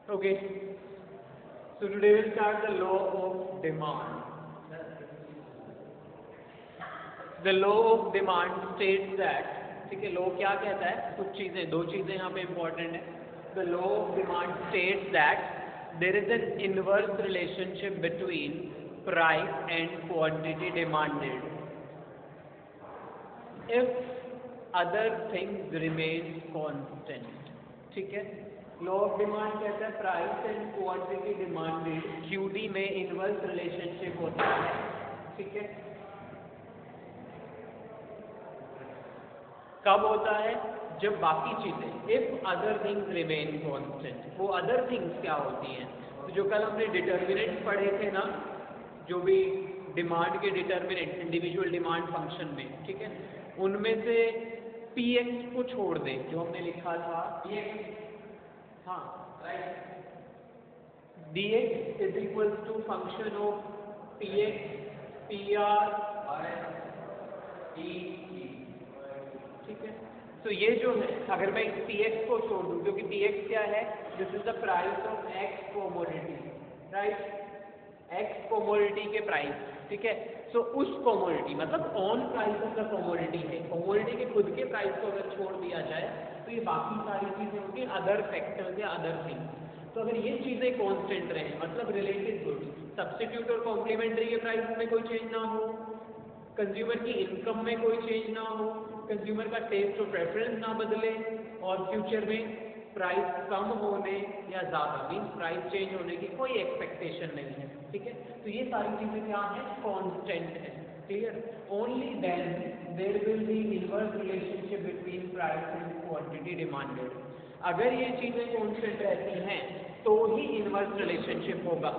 Okay, so today we'll start the law of demand. The law of demand states that, ठीक है, law क्या कहता है, कुछ चीजें, दो चीजें यहाँ पे important है. The law of demand states that there is an inverse relationship between price and quantity demanded if other things remain constant. ठीक है, लॉ ऑफ डिमांड कहता है price and quantity demanded QD में इनवर्स रिलेशनशिप होता है. ठीक है, कब होता है, जब बाकी चीजें, if other things remain constant. वो अदर थिंग्स क्या होती हैं, तो जो कल हमने डिटर्मिनेंट पढ़े थे ना, जो भी डिमांड के डिटर्मिनेंट इंडिविजुअल डिमांड फंक्शन में, ठीक है, उनमें से पी एक्स को छोड़ दें, जो हमने लिखा था पी एक्स, हाँ right, D X is equal to function of P X P R E. ठीक है, तो ये जो है, अगर मैं इस पी एक्स को छोड़ दूं, क्योंकि पी एक्स क्या है, this is the price of x commodity, right, x commodity के प्राइस. ठीक है, तो उस कोमोडिटी मतलब on price of the commodity है, कोमोडिटी के खुद के प्राइस को अगर छोड़ दिया जाए तो ये बाकी सारी चीजें होंगी अदर फैक्टर्स या अदर थिंग्स. तो अगर ये चीजें कांस्टेंट रहे, मतलब रिलेटेड गुड्स, सब्स्टिट्यूट और कॉम्प्लीमेंट्री के प्राइस में कोई चेंज ना हो, कंज्यूमर की इनकम में कोई चेंज ना हो, कंज्यूमर का टेस्ट और प्रेफरेंस ना बदले, और फ्यूचर में प्राइस कम होने या ज़्यादा मीन्स प्राइस चेंज होने की कोई एक्सपेक्टेशन नहीं है. ठीक है, तो ये सारी चीज़ें क्या हैं, कांस्टेंट है. Clear, only then there will be inverse relationship between price and quantity demanded. अगर ये चीज़ें कांस्टेंट रहती हैं तो ही इनवर्स रिलेशनशिप होगा.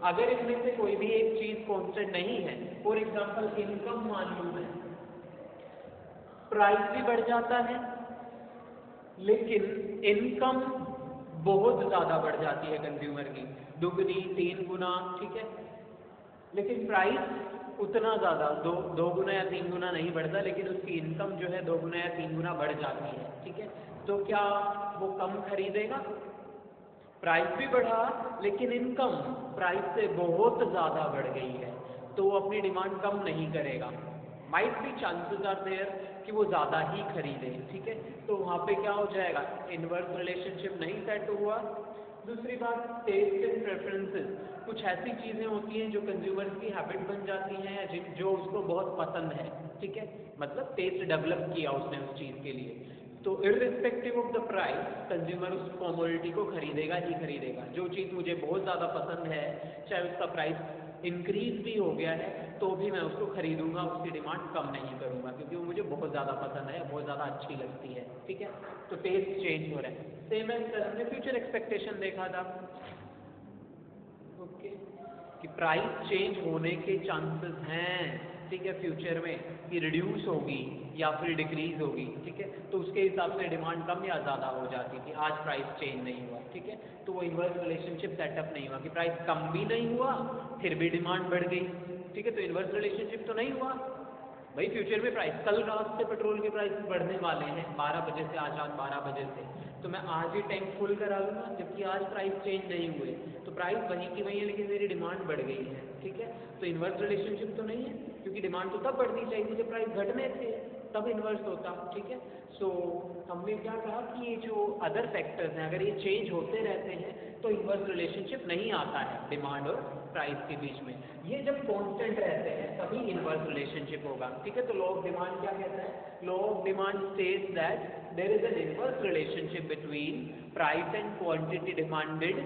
अगर इनमें से कोई भी एक चीज़ कांस्टेंट नहीं है, फॉर एग्जांपल इनकम मान लूँ मैं, प्राइस भी बढ़ जाता है लेकिन इनकम बहुत ज़्यादा बढ़ जाती है कंज्यूमर की, दुगनी 3 गुना. ठीक है, लेकिन प्राइस उतना ज़्यादा दो गुना या 3 गुना नहीं बढ़ता, लेकिन उसकी इनकम जो है 2 गुना या 3 गुना बढ़ जाती है. ठीक है, तो क्या वो कम खरीदेगा? प्राइस भी बढ़ा लेकिन इनकम प्राइस से बहुत ज़्यादा बढ़ गई है, तो वो अपनी डिमांड कम नहीं करेगा. माइट भी चांसेस आर देयर कि वो ज़्यादा ही खरीदे. ठीक है, तो वहाँ पे क्या हो जाएगा, इनवर्स रिलेशनशिप नहीं सेट हुआ. दूसरी बात, टेस्ट एंड प्रेफरेंसेस, कुछ ऐसी चीज़ें होती हैं जो कंज्यूमर की हैबिट बन जाती हैं, जो उसको बहुत पसंद है. ठीक है, मतलब टेस्ट डेवलप किया उसने उस चीज़ के लिए, तो irrespective of the price consumer उस कमोडिटी को खरीदेगा ही खरीदेगा. जो चीज़ मुझे बहुत ज़्यादा पसंद है, चाहे उसका प्राइस इंक्रीज भी हो गया है तो भी मैं उसको खरीदूंगा, उसकी डिमांड कम नहीं करूंगा, क्योंकि वो मुझे बहुत ज़्यादा पसंद है, बहुत ज़्यादा अच्छी लगती है. ठीक है, तो टेस्ट चेंज हो रहा है. सेम है, हमने फ्यूचर एक्सपेक्टेशन देखा था, ओके, कि प्राइस चेंज होने के चांसेस हैं. ठीक है, फ्यूचर में कि रिड्यूस होगी या फिर डिक्रीज होगी. ठीक है, तो उसके हिसाब से डिमांड कम या ज़्यादा हो जाती थी. आज प्राइस चेंज नहीं हुआ. ठीक है, तो वो इनवर्स रिलेशनशिप सेटअप नहीं हुआ कि प्राइस कम भी नहीं हुआ फिर भी डिमांड बढ़ गई. ठीक है, तो इनवर्स रिलेशनशिप तो नहीं हुआ भाई. फ्यूचर में प्राइस, कल रात से पेट्रोल के प्राइस बढ़ने वाले हैं 12 बजे से, आज रात 12 बजे से, तो मैं आज ही टैंक फुल करा लूँगा, जबकि आज प्राइस चेंज नहीं हुए, तो प्राइस वहीं की वहीं है लेकिन मेरी डिमांड बढ़ गई है. ठीक है, तो इनवर्स रिलेशनशिप तो नहीं है, क्योंकि डिमांड तो तब बढ़नी चाहिए जब प्राइस घटने थे, तब इन्वर्स होता. ठीक है, सो हमने क्या कहा कि ये जो अदर फैक्टर्स हैं अगर ये चेंज होते रहते हैं तो इन्वर्स रिलेशनशिप नहीं आता है डिमांड और प्राइस के बीच में. ये जब कांस्टेंट रहते हैं तभी इन्वर्स रिलेशनशिप होगा. ठीक है, तो लॉ ऑफ डिमांड क्या कहता है, law of demand states that there is an inverse relationship between price and quantity demanded,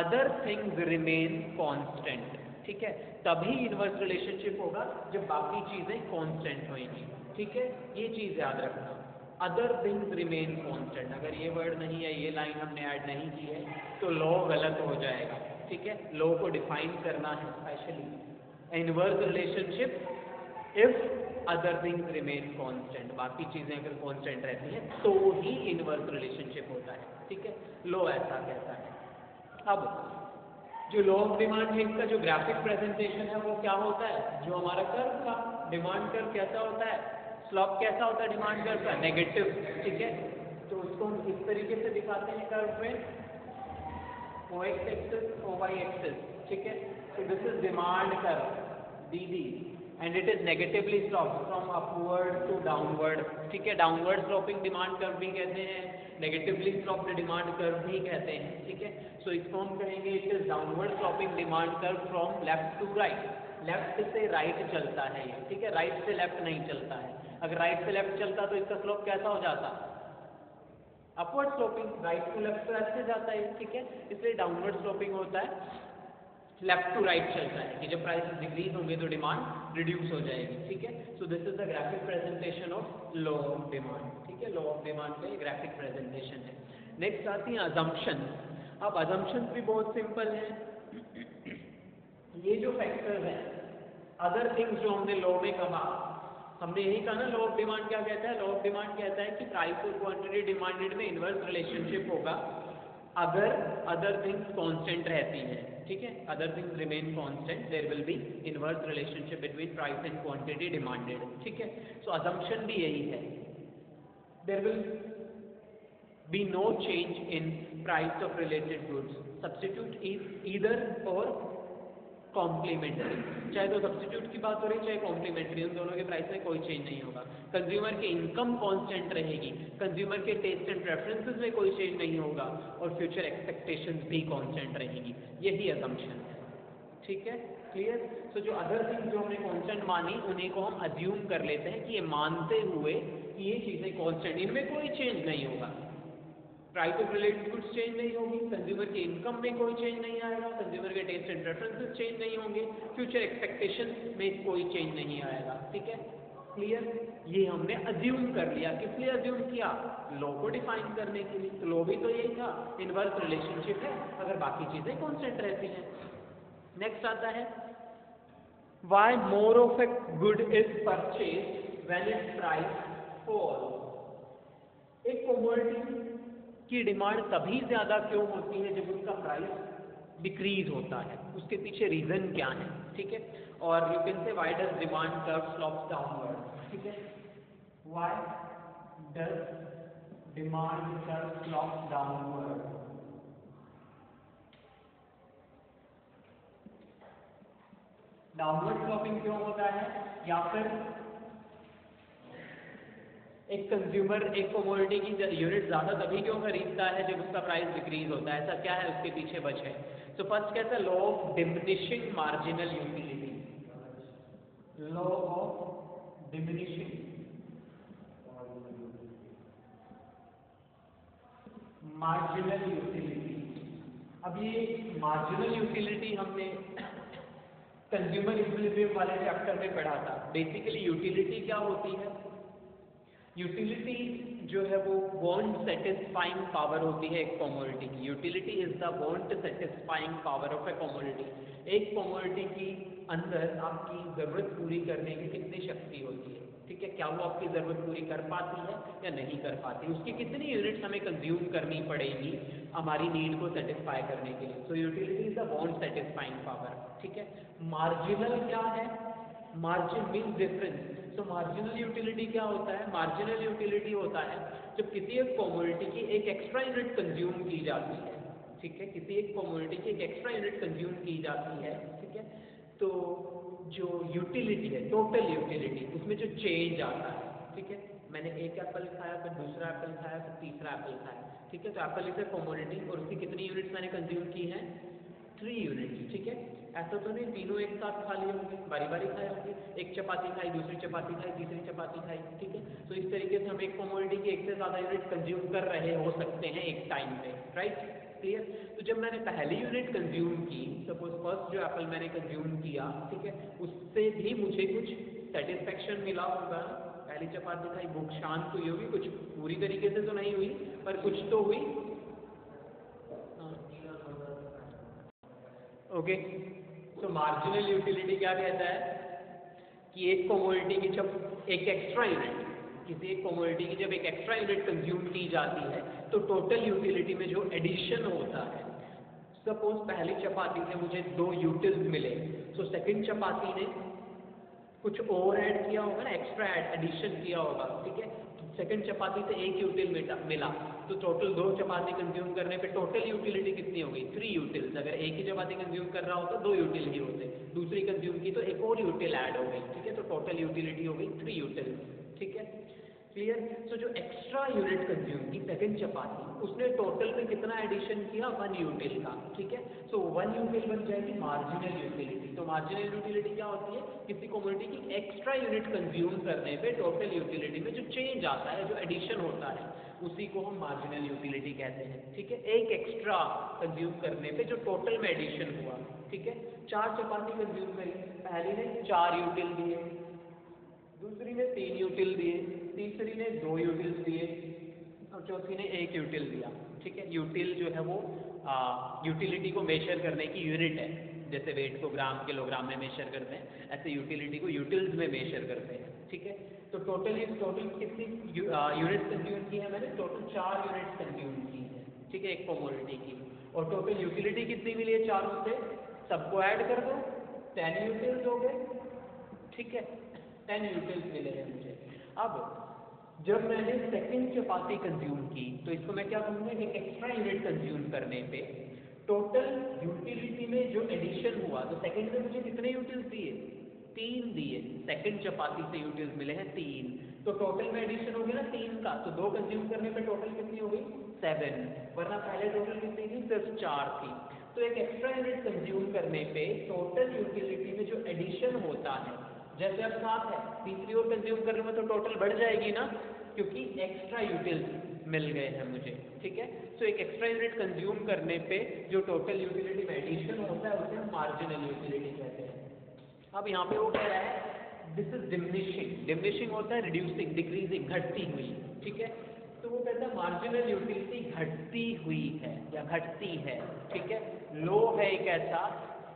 other things remain constant. ठीक है, तभी इन्वर्स रिलेशनशिप होगा जब बाकी चीजें कांस्टेंट होंगी. ठीक है, ये चीज याद रखना, अदर थिंग्स रिमेन कांस्टेंट. अगर ये वर्ड नहीं है, ये लाइन हमने ऐड नहीं की है तो लॉ गलत हो जाएगा. ठीक है, लॉ को डिफाइन करना है specially inverse relationship if other things remain constant. बाकी चीजें अगर कांस्टेंट रहती हैं तो ही इनवर्स रिलेशनशिप होता है. ठीक है, लॉ ऐसा कहता है. अब जो लॉ ऑफ डिमांड है इसका जो ग्राफिक प्रेजेंटेशन है वो क्या होता है, जो हमारा कर्व था, डिमांड कर्व कैसा होता है, स्लॉप कैसा होता है डिमांड कर्व का, नेगेटिव. ठीक है, तो उसको हम इस तरीके से दिखाते हैं कर्व में, O X axis, O Y axis, ठीक है। So this is demand curve D and it is negatively sloped from upward to downward, ठीक है। डाउनवर्ड स्लोपिंग डिमांड कर्व भी कहते हैं, नेगेटिवली स्लोप्ड डिमांड कर्व भी कहते हैं, ठीक है। सो इसको हम कहेंगे it is downward sloping demand curve from left to right, left से राइट चलता है ये, ठीक है, राइट से लेफ्ट नहीं चलता है। अगर राइट से लेफ्ट चलता तो इसका स्लोप कैसा हो जाता, upward sloping, right to left तो ऐसे जाता है, ठीक है। इसलिए डाउनवर्ड स्लोपिंग होता है, लेफ्ट टू राइट चलता है कि जब प्राइसेस डिक्रीज होंगे तो डिमांड रिड्यूस हो जाएगी, ठीक है। So this is the graphic presentation of law of demand, ठीक है। लॉ ऑफ डिमांड का ग्राफिक प्रेजेंटेशन है। नेक्स्ट आती है अजम्पशन। अब अजम्पशन भी बहुत सिंपल है। ये जो फैक्टर्स हैं, अदर थिंग्स जो हमने लॉ में कहा, हमने यही कहा ना, लॉ ऑफ डिमांड क्या कहता है, लॉ ऑफ डिमांड कहता है कि प्राइस और क्वांटिटी डिमांडेड में इनवर्स रिलेशनशिप होगा अगर अदर थिंग्स कांस्टेंट रहती हैं, ठीक है। Other things remain constant, there will be inverse relationship between price and quantity demanded, ठीक है। सो अजम्पशन भी यही है, there will be no change in price of related goods, substitute is either और कॉम्प्लीमेंट्री, चाहे तो सब्स्टिट्यूट की बात हो रही चाहे कॉम्प्लीमेंट्री, उन दोनों के प्राइस में कोई चेंज नहीं होगा। कंज्यूमर की इनकम कांस्टेंट रहेगी, कंज्यूमर के टेस्ट एंड प्रेफरेंसेस में कोई चेंज नहीं होगा, और फ्यूचर एक्सपेक्टेशंस भी कांस्टेंट रहेंगी। यही असम्पशन है, ठीक है, क्लियर। तो जो अदर थिंग्स जो हमने कांस्टेंट मानी उन्हीं को हम अज्यूम कर लेते हैं कि ये मानते हुए कि ये चीजें कांस्टेंट, इनमें कोई चेंज नहीं होगा, price of related goods change नहीं होगी, कंज्यूमर की इनकम में कोई चेंज नहीं आएगा, कंज्यूमर के टेस्ट एंड प्रेफरेंसेस चेंज नहीं होंगे, फ्यूचर एक्सपेक्टेशन में कोई चेंज नहीं आएगा, ठीक है, क्लियर। ये हमने अज्यूम कर लिया, किस लिए अज्यूम किया, लॉ को डिफाइन करने के लिए। तो लॉ भी तो यही था, इनवर्स रिलेशनशिप है अगर बाकी चीजें कांस्टेंट रहती हैं। नेक्स्ट आता है why more of a good is purchase when it's price fall. एक कमोडिटी की डिमांड तभी ज्यादा क्यों होती है जब उसका प्राइस डिक्रीज होता है, उसके पीछे रीजन क्या है, ठीक है। और you can say why does demand curve slopes downward, ठीक है, why does demand curve slopes downward. Downward sloping क्यों होता है, या फिर एक कंज्यूमर एक कमोडिटी की यूनिट ज्यादा तभी क्यों खरीदता है जब उसका प्राइस डिक्रीज होता है, ऐसा क्या है उसके पीछे वजह है। सो फर्स्ट कहता है law of diminishing marginal utility, law of diminishing marginal utility. अब ये मार्जिनल यूटिलिटी हमने कंज्यूमर इक्विलिब्रियम वाले चैप्टर में पढ़ा था। बेसिकली यूटिलिटी क्या होती है, यूटिलिटी जो है वो वांट सेटिस्फाइंग पावर होती है एक कमोडिटी की। Utility is the want satisfying power of A commodity. एक कमोडिटी की अंदर आपकी जरूरत पूरी करने की कितनी शक्ति होती है, ठीक है, क्या वो आपकी जरूरत पूरी कर पाती है या नहीं कर पाती, उसकी कितनी यूनिट्स हमें कंज्यूम करनी पड़ेगी हमारी नीड को सेटिस्फाई करने के लिए। सो utility is the want satisfying power, ठीक है। मार्जिनल क्या है, मार्जिन मीन्स डिफरेंस। तो मार्जिनल यूटिलिटी क्या होता है, मार्जिनल यूटिलिटी होता है जब किसी एक कमोडिटी की एक एक्स्ट्रा यूनिट कंज्यूम की जाती है, ठीक है, किसी एक कमोडिटी की एक एक्स्ट्रा यूनिट कंज्यूम की जाती है, ठीक है, तो जो यूटिलिटी है टोटल यूटिलिटी उसमें जो चेंज आता है, ठीक है, मैंने एक एप्पल खाया फिर दूसरा एप्पल खाया फिर तीसरा एप्पल खाया, ठीक है, तो एप्पल इज ए कमोडिटी और उसकी कितनी यूनिट्स मैंने कंज्यूम की हैं, 3 यूनिट्स, ठीक है। ऐसा तो नहीं तीनों एक साथ खा लिए होंगे, बारी बारी खाए होंगे, एक चपाती खाई दूसरी चपाती खाई तीसरी चपाती खाई, ठीक है। तो इस तरीके से हम एक कमोडिटी की एक से ज्यादा यूनिट कंज्यूम कर रहे हो सकते हैं एक टाइम पे, राइट, क्लियर। तो जब मैंने पहली यूनिट कंज्यूम की, सपोज फर्स्ट जो एप्पल मैंने कंज्यूम किया, ठीक है, उससे भी मुझे कुछ सेटिस्फेक्शन मिला होगा, पहली चपाती खाई भूख शांत हुई होगी, कुछ पूरी तरीके से तो नहीं हुई पर कुछ तो हुई, ओके। तो मार्जिनल यूटिलिटी क्या कहता है कि एक कमोडिटी की जब एक एक्स्ट्रा यूनिट, किसी एक कमोडिटी की जब एक एक्स्ट्रा यूनिट कंज्यूम की जाती है तो टोटल यूटिलिटी में जो एडिशन होता है, सपोज पहली चपाती से मुझे 2 यूटिल्स मिले, तो सेकंड चपाती ने कुछ और ऐड किया होगा ना, एक्स्ट्रा एडिशन किया होगा, ठीक है, तो सेकंड चपाती से एक यूटिल मिला, तो टोटल 2 चपाती कंज्यूम करने पे टोटल यूटिलिटी कितनी हो गई? 3 यूटिल्स। अगर एक ही चपाती कंज्यूम कर रहा होता 2 यूटिल ही होते, दूसरी कंज्यूम की तो एक और यूटिल ऐड हो गई, ठीक है, तो टोटल यूटिलिटी हो गई 3 यूटिल, ठीक है, क्लियर। सो जो एक्स्ट्रा यूनिट कंज्यूम की सेकंड चपाती, उसने टोटल में कितना एडिशन किया? 1 यूटिल का, ठीक है। सो 1 यूटिल बन जाएगी मार्जिनल यूटिलिटी। तो मार्जिनल यूटिलिटी क्या होती है? किसी कमोडिटी की एक्स्ट्रा यूनिट कंज्यूम करने पे टोटल यूटिलिटी में जो चेंज आता है, जो एडिशन होता है, उसी को हम मार्जिनल यूटिलिटी कहते हैं, ठीक है। एक एक्स्ट्रा कंज्यूम करने पे जो टोटल में एडिशन हुआ, ठीक है। 4 चपाती कंज्यूम करी, पहली ने 4 यूटिल दिए, दूसरी ने 3 यूटिल दिए, तीसरी ने 2 यूटिल दिए और चौथी ने 1 यूटिल दिया, ठीक है। यूटिल जो है वो यूटिलिटी को मेजर करने की यूनिट है। जैसे वेट को ग्राम किलोग्राम में मेजर करते हैं, ऐसे यूटिलिटी को यूटिल्स में मेजर करते हैं, ठीक है। तो टोटल कितनी यूनिट कंज्यूम की है मैंने? टोटल 4 यूनिट कंज्यूम की है, ठीक है, एक कमोडिटी की। और टोटल यूटिलिटी कितनी मिली है चारों से? सबको ऐड कर दो, 10 यूटिल्स हो गए, ठीक है, 10 यूटिल्स मिले हैं मुझे। अब जब मैंने सेकंड चपाती कंज्यूम की, तो इसको मैं क्या कहूँगा? एक एक्स्ट्रा यूनिट कंज्यूम करने पे टोटल यूटिलिटी में जो एडिशन हुआ, तो सेकंड में मुझे कितने यूटिल्स दिए? 3 दिए। सेकंड चपाती से यूटिल्स मिले हैं 3, तो टोटल में एडिशन हो गया ना 3 का, तो 2 कंज्यूम करने पे टोटल कितनी हो गई? 7, वरना पहले टोटल कितनी थी? सिर्फ 4 थी। तो एक एक्स्ट्रा यूनिट कंज्यूम करने पे टोटल यूटिलिटी में जो एडिशन होता है, जैसे अब 7 है, तीसरी और कंज्यूम करने में तो टोटल बढ़ जाएगी ना, क्योंकि एक्स्ट्रा यूटिल्स मिल गए हैं मुझे, ठीक है। तो एक एक्स्ट्रा यूनिट कंज्यूम करने पे जो टोटल यूटिलिटी में एडिशन होता है उसे हम मार्जिनल यूटिलिटी कहते हैं। अब यहाँ पे वो कह रहा है दिस इज डिमिनिशिंग। डिमिनिशिंग होता है रिड्यूसिंग, डिक्रीजिंग, घटती हुई, ठीक है। तो वो कहता है मार्जिनल यूटिलिटी घटती हुई है या घटती है, ठीक है। लो है एक ऐसा,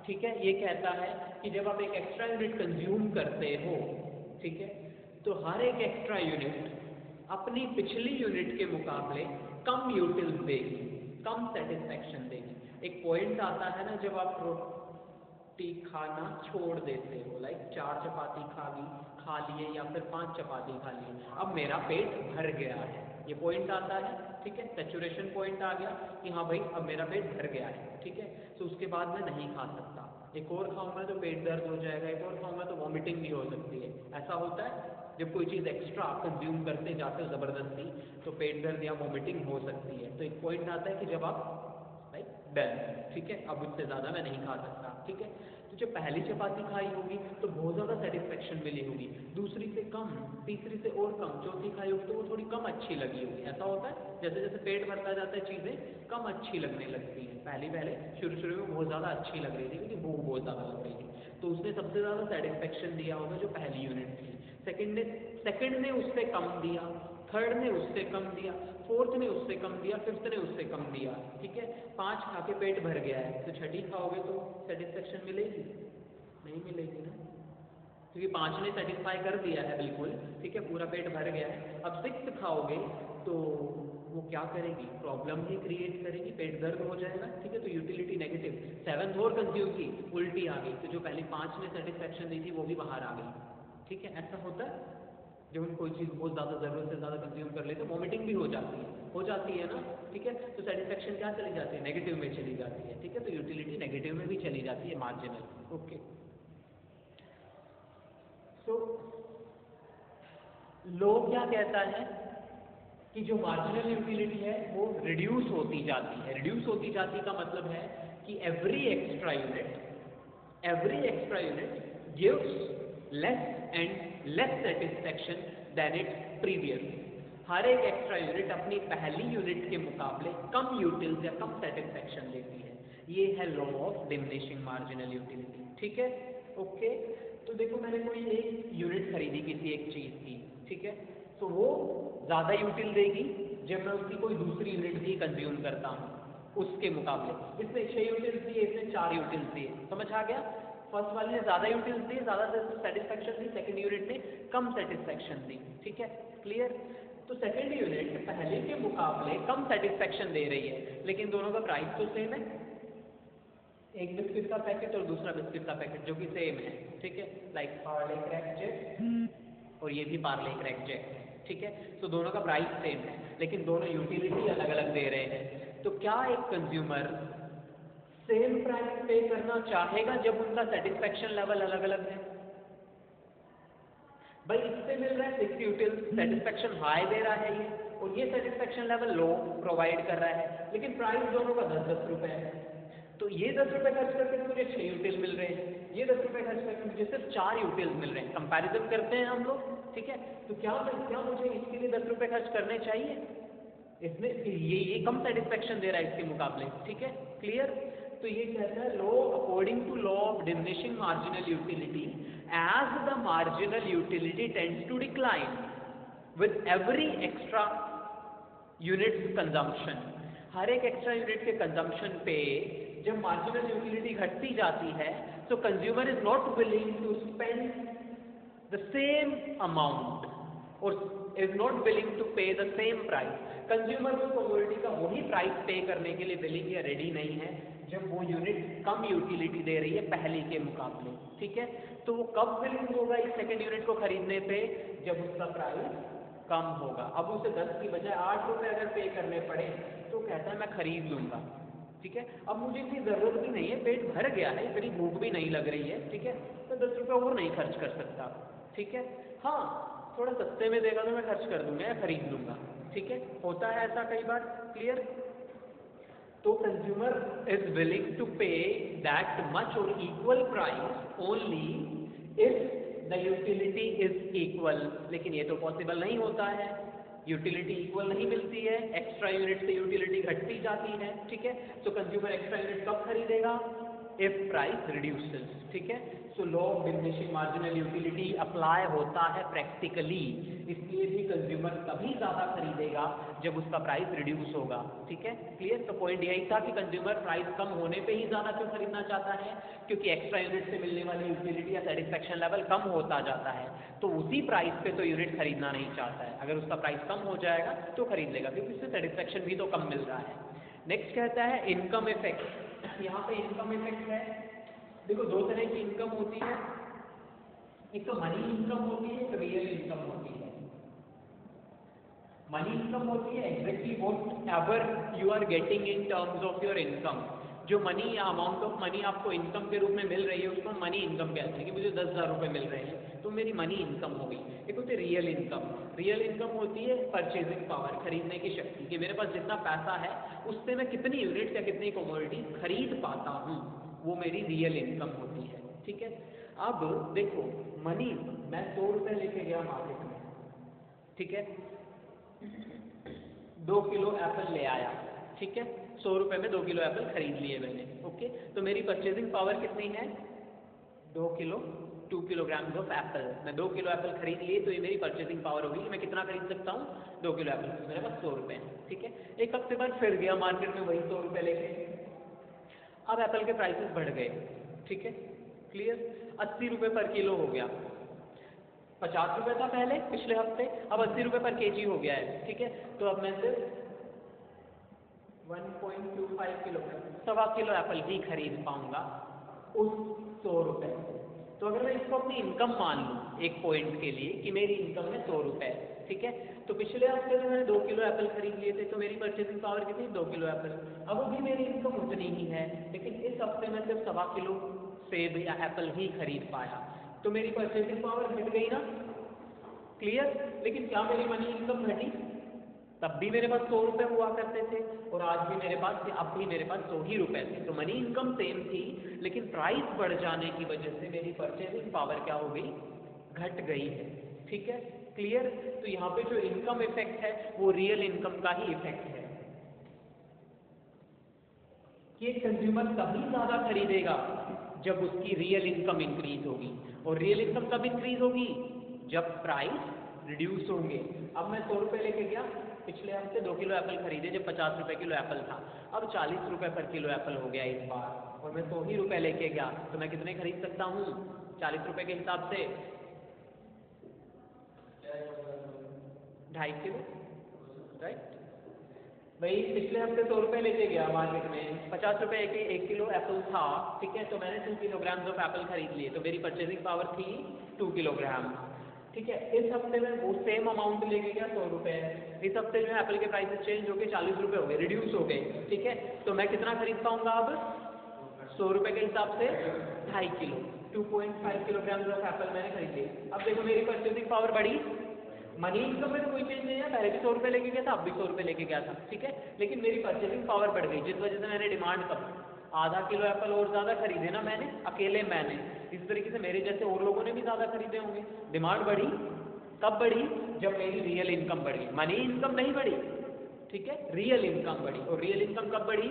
ठीक है, ये कहता है कि जब आप एक एक्स्ट्रा यूनिट कंज्यूम करते हो, ठीक है, तो हर एक एक्स्ट्रा यूनिट अपनी पिछली यूनिट के मुकाबले कम यूटिल्स देगी, कम सेटिस्फैक्शन देगी। एक पॉइंट आता है ना जब आप रोटी खाना छोड़ देते हो, लाइक 4 चपाती खा लिए या फिर 5 चपाती खा लिए, अब मेरा पेट भर गया है, ये पॉइंट आता है, ठीक है, सैचुरेशन पॉइंट आ गया कि हाँ भाई अब मेरा पेट भर गया है, ठीक है। तो उसके बाद मैं नहीं खा सकता, एक और खाऊंगा तो पेट दर्द हो जाएगा, एक और खाऊंगा तो वॉमिटिंग भी हो सकती है। ऐसा होता है जब कोई चीज़ एक्स्ट्रा आप कंज्यूम करते जाते हो ज़बरदस्ती, तो पेट दर्द या वॉमिटिंग हो सकती है। तो एक पॉइंट आता है कि जब आप लाइक डन, ठीक है, अब उससे ज़्यादा मैं नहीं खा सकता, ठीक है। तो जब पहली चपाती खाई होगी तो बहुत ज़्यादा सेटिस्फेक्शन मिली होगी, दूसरी से कम, तीसरी से और कम, चौथी खाई होगी तो वो थोड़ी कम अच्छी लगी होगी। ऐसा होता है जैसे जैसे पेट भरता जाता है चीज़ें कम अच्छी लगने लगती हैं। पहले शुरू में बहुत ज़्यादा अच्छी लग रही थी क्योंकि भूख बहुत ज़्यादा लग रही थी, तो उसने सबसे ज़्यादा सेटिस्फेक्शन दिया होगा जो पहली यूनिट थी। सेकंड ने उससे कम दिया, थर्ड ने उससे कम दिया, फोर्थ ने उससे कम दिया, फिफ्थ ने उससे कम दिया, ठीक है। 5 खा के पेट भर गया है, तो छठी खाओगे तो सेटिस्फेक्शन मिलेगी? नहीं मिलेगी ना, क्योंकि 5 ने सेटिस्फाई कर दिया है बिल्कुल, ठीक है, पूरा पेट भर गया है। अब 6th खाओगे तो वो क्या करेगी? प्रॉब्लम ही क्रिएट करेगी, पेट दर्द हो जाएगा, ठीक है, तो यूटिलिटी नेगेटिव। 7th और कंज्यूम की, उल्टी आ गई, तो जो पहले 5 ने सेटिस्फेक्शन दी थी वो भी बाहर आ गई, ठीक है। ऐसा होता है जब हम कोई चीज़ बहुत ज़्यादा ज़रूरत से ज़्यादा कंज्यूम कर लेते हैं, वॉमिटिंग भी हो जाती है ना, ठीक है। तो सेटिस्फेक्शन क्या चली जाती है? नेगेटिव में चली जाती है, ठीक है। तो यूटिलिटी नेगेटिव में भी चली जाती है, मार्जिनल, ओके। तो लो क्या कहता है कि जो मार्जिनल यूटिलिटी है वो रिड्यूस होती जाती है। रिड्यूस होती जाती का मतलब है कि every extra unit gives less and less satisfaction then its previous. हर एक एक्स्ट्रा यूनिट अपनी पहली यूनिट के मुकाबले कम यूटिल्स या कम सेटिस्फेक्शन देती है। ये है law of diminishing marginal utility, ठीक है, ओके। तो देखो मैंने कोई एक यूनिट खरीदी किसी एक चीज़ की, ठीक है, तो वो ज़्यादा यूटिल देगी जब मैं उसकी कोई दूसरी यूनिट भी कंज्यूम करता हूँ उसके मुकाबले। इसने 6 यूटिल्स दिए, इसने 4 यूटिल्स दिए, समझ आ गया? फर्स्ट वाले ने ज़्यादा यूटिल्स दिए, ज़्यादा सेटिस्फेक्शन दी, सेकेंड यूनिट ने कम सेटिस्फेक्शन दी, ठीक है, क्लियर। तो सेकेंड यूनिट पहले के मुकाबले कम सेटिस्फेक्शन दे रही है, लेकिन दोनों का प्राइस तो सेम है, एक बिस्किट का पैकेट और दूसरा बिस्किट का पैकेट जो कि सेम है, ठीक है, लाइक पार्ले क्रैक जैक और ये भी पार्ले क्रैक जैक है, ठीक है। तो दोनों का प्राइस सेम है लेकिन दोनों यूटिलिटी अलग अलग दे रहे हैं। तो क्या एक कंज्यूमर सेम प्राइस पे करना चाहेगा जब उनका सेटिस्फेक्शन लेवल अलग अलग है? भाई इससे मिल रहा है 6 यूटिल्स, सेटिस्फेक्शन हाई दे रहा है ये, और ये सेटिस्फेक्शन लेवल लो प्रोवाइड कर रहा है, लेकिन प्राइस दोनों का 10-10 रुपए है। तो ये 10 रुपए खर्च करके मुझे 6 यूटिल मिल रहे हैं, ये 10 रुपए खर्च करके मुझे सिर्फ 4 यूटिल्स मिल रहे हैं। कंपैरिजन करते हैं हम लोग, ठीक है। तो क्या मुझे इसके लिए 10 रुपए खर्च करने चाहिए? इसमें ये कम सेटिस्फेक्शन दे रहा है इसके मुकाबले, ठीक है। क्लियर? तो ये कहता है law according to law of diminishing marginal utility, as the marginal utility tends to decline with every extra units consumption, हर एक एक्स्ट्रा यूनिट के कंजम्पशन पे जब मार्जिनल यूटिलिटी घटती जाती है तो consumer is not willing to spend the same amount और is not willing to pay the same price. Consumer उस कमोडिटी का वही प्राइस पे करने के लिए विलिंग या रेडी नहीं है जब वो यूनिट कम यूटिलिटी दे रही है पहले के मुकाबले, ठीक है। तो वो कब विलिंग होगा इस सेकेंड यूनिट को खरीदने पे? जब उसका प्राइस कम होगा। अब उसे 10 की बजाय 8 रुपए अगर पे करने पड़े तो कहता है मैं खरीद लूंगा, ठीक है। अब मुझे इतनी जरूरत भी नहीं है, पेट भर गया है, इतनी भूख भी नहीं लग रही है, ठीक है, तो 10 रुपये और नहीं खर्च कर सकता, ठीक है। हाँ, थोड़ा सस्ते में देगा तो मैं खर्च कर दूंगा या खरीद लूंगा, ठीक है। होता है ऐसा कई बार। क्लियर? तो कंज्यूमर इज विलिंग टू पे दैट मच और equal price only if the utility is equal. लेकिन ये तो पॉसिबल नहीं होता है, यूटिलिटी इक्वल नहीं मिलती है, एक्स्ट्रा यूनिट से यूटिलिटी घटती जाती है, ठीक है। तो कंज्यूमर एक्स्ट्रा यूनिट कब खरीदेगा? इफ प्राइस रिड्यूसेस, ठीक है। So law of diminishing marginal utility apply होता है प्रैक्टिकली, इसलिए भी कंज्यूमर तभी ज़्यादा खरीदेगा जब उसका प्राइस रिड्यूस होगा, ठीक है। क्लियर? तो पॉइंट यही था कि कंज्यूमर प्राइस कम होने पे ही ज़्यादा क्यों खरीदना चाहता है? क्योंकि एक्स्ट्रा यूनिट से मिलने वाली यूटिलिटी या सेटिस्फेक्शन लेवल कम होता जाता है, तो उसी प्राइस पे तो यूनिट खरीदना नहीं चाहता है। अगर उसका प्राइस कम हो जाएगा तो खरीद लेगा क्योंकि उससे सेटिस्फेक्शन भी तो कम मिल रहा है। नेक्स्ट कहता है इनकम इफेक्ट। यहाँ पे इनकम इफेक्ट है, देखो दो तरह की इनकम होती है, एक तो मनी इनकम होती है, एक रियल इनकम होती है। मनी इनकम होती है exactly whatever you are getting in terms of your income. जो मनी या अमाउंट ऑफ मनी आपको इनकम के रूप में मिल रही है उसको मनी इनकम कहते हैं कि मुझे 10,000 रुपये मिल रहे हैं तो मेरी मनी इनकम हो गई। एक होती है रियल इनकम। रियल इनकम होती है परचेजिंग पावर, खरीदने की शक्ति, कि मेरे पास जितना पैसा है उससे मैं कितनी यूनिट या कितनी कमोडिटी खरीद पाता हूँ, वो मेरी रियल इनकम होती है, ठीक है। अब देखो मनी, मैं 100 रुपये लेके गया मार्केट में, ठीक है, 2 किलो एप्पल ले आया, ठीक है, 100 रुपये में 2 किलो एप्पल खरीद लिए मैंने, ओके। तो मेरी परचेजिंग पावर कितनी है? 2 किलो, 2 किलोग्राम ऑफ एप्पल। मैं 2 किलो एप्पल खरीद लिए तो ये मेरी परचेजिंग पावर होगी। मैं कितना खरीद सकता हूँ? 2 किलो एप्पल, तो मेरे पास 100 रुपये, ठीक है। एक हफ्ते बाद फिर गया मार्केट में वही 100 रुपये लेके, अब एप्पल के प्राइसेस बढ़ गए, ठीक है। क्लियर? 80 रुपये पर किलो हो गया, 50 रुपये था पहले पिछले हफ्ते, अब 80 रुपये पर केजी हो गया है, ठीक है। तो अब मैं सिर्फ 1.25 किलोग्राम, 1.25 किलो एप्पल ही खरीद पाऊंगा उस 100 रुपये से। तो अगर मैं इसको अपनी इनकम मान लूँ एक पॉइंट के लिए कि मेरी इनकम है 100 रुपये, ठीक है, तो पिछले हफ्ते में मैंने 2 किलो एप्पल खरीद लिए थे तो मेरी परचेसिंग पावर कितनी? 2 किलो एप्पल। अब भी मेरी इनकम उतनी ही है, लेकिन इस हफ्ते में सिर्फ 1.25 किलो सेब या एप्पल ही खरीद पाया, तो मेरी परचेसिंग पावर घट गई ना। क्लियर? लेकिन क्या मेरी मनी इनकम घटी? तब भी मेरे पास 100 रुपये हुआ करते थे और आज भी मेरे पास, अब भी मेरे पास 100 ही रुपये थे। तो मनी इनकम सेम थी, लेकिन प्राइस बढ़ जाने की वजह से मेरी परचेसिंग पावर क्या हो गई? घट गई है, ठीक है। क्लियर? तो यहाँ पे जो इनकम इफेक्ट है वो रियल इनकम का ही इफेक्ट है कि कंज्यूमर तभी ज़्यादा खरीदेगा जब उसकी रियल इनकम इंक्रीज होगी। और रियल इनकम कब इंक्रीज होगी? जब प्राइस रिड्यूस होंगे। अब मैं 100 रुपये लेके गया, पिछले हफ्ते 2 किलो एप्पल खरीदे जब 50 रुपये किलो एप्पल था, अब 40 रुपये पर किलो एप्पल हो गया इस बार, और मैं 100 ही रुपये लेके गया तो मैं कितने खरीद सकता हूँ 40 रुपये के हिसाब से? 2.5 किलो, राइट। भाई पिछले हफ्ते 100 रुपये लेके गया मार्केट में, 50 रुपये एक किलो एप्पल था, ठीक है, तो मैंने 2 किलोग्राम ऑफ एप्पल खरीद लिए तो मेरी परचेजिंग पावर थी 2 किलोग्राम, ठीक है। इस हफ्ते में वो सेम अमाउंट लेके गया 100 रुपये है, इस हफ्ते जो है एप्पल के प्राइसेस चेंज हो गए 40 रुपये हो गए, रिड्यूस हो गए, ठीक है। तो मैं कितना खरीद पाऊंगा अब 100 रुपये के हिसाब से 2.5 किलो, 2.5 किलोग्राम ऑफ एप्पल मैंने खरीद ली। अब देखो मेरी परचेसिंग पावर बढ़ी, मनी इनकम में तो कोई चेंज नहीं है, पहले भी 100 रुपये लेके गया था, अब भी 100 रुपये लेके गया था, ठीक है। लेकिन मेरी परचेसिंग पावर बढ़ गई, जिस वजह से मैंने डिमांड कम, आधा किलो एप्पल और ज़्यादा खरीदे ना मैंने, अकेले मैंने, इस तरीके से मेरे जैसे और लोगों ने भी ज़्यादा खरीदे होंगे। डिमांड बढ़ी, कब बढ़ी? जब मेरी रियल इनकम बढ़ी, मनी इनकम नहीं बढ़ी, ठीक है, रियल इनकम बढ़ी। और रियल इनकम कब बढ़ी?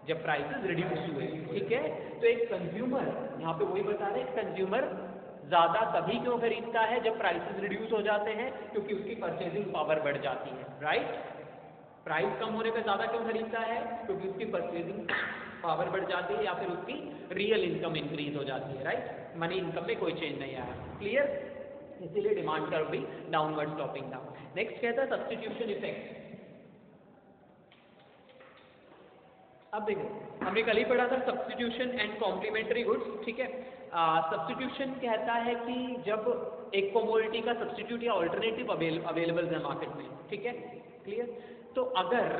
जब प्राइसेस रिड्यूस हुए, ठीक है। तो एक कंज्यूमर, यहाँ पे वही बता रहे हैं, कंज्यूमर ज़्यादा तभी क्यों खरीदता है जब प्राइसेस रिड्यूस हो जाते हैं, क्योंकि उसकी परचेजिंग पावर बढ़ जाती है, राइट। प्राइस कम होने पे ज़्यादा क्यों खरीदता है? क्योंकि उसकी परचेजिंग पावर बढ़ जाती है या फिर उसकी रियल इनकम इंक्रीज हो जाती है, राइट। मनी इनकम में कोई चेंज नहीं आया, क्लियर। इसीलिए डिमांड कर्व भी डाउनवर्ड स्लॉपिंग था। नेक्स्ट कहता है सब्स्टिट्यूशन इफेक्ट। अब देखो हमने कल ही पढ़ा था सब्स्टिट्यूशन एंड कॉम्प्लीमेंट्री गुड्स, ठीक है। सब्स्टिट्यूशन कहता है कि जब एक कमोडिटी का सब्स्टिट्यूट या ऑल्टरनेटिव अवेलेबल है मार्केट में, ठीक है, क्लियर। तो अगर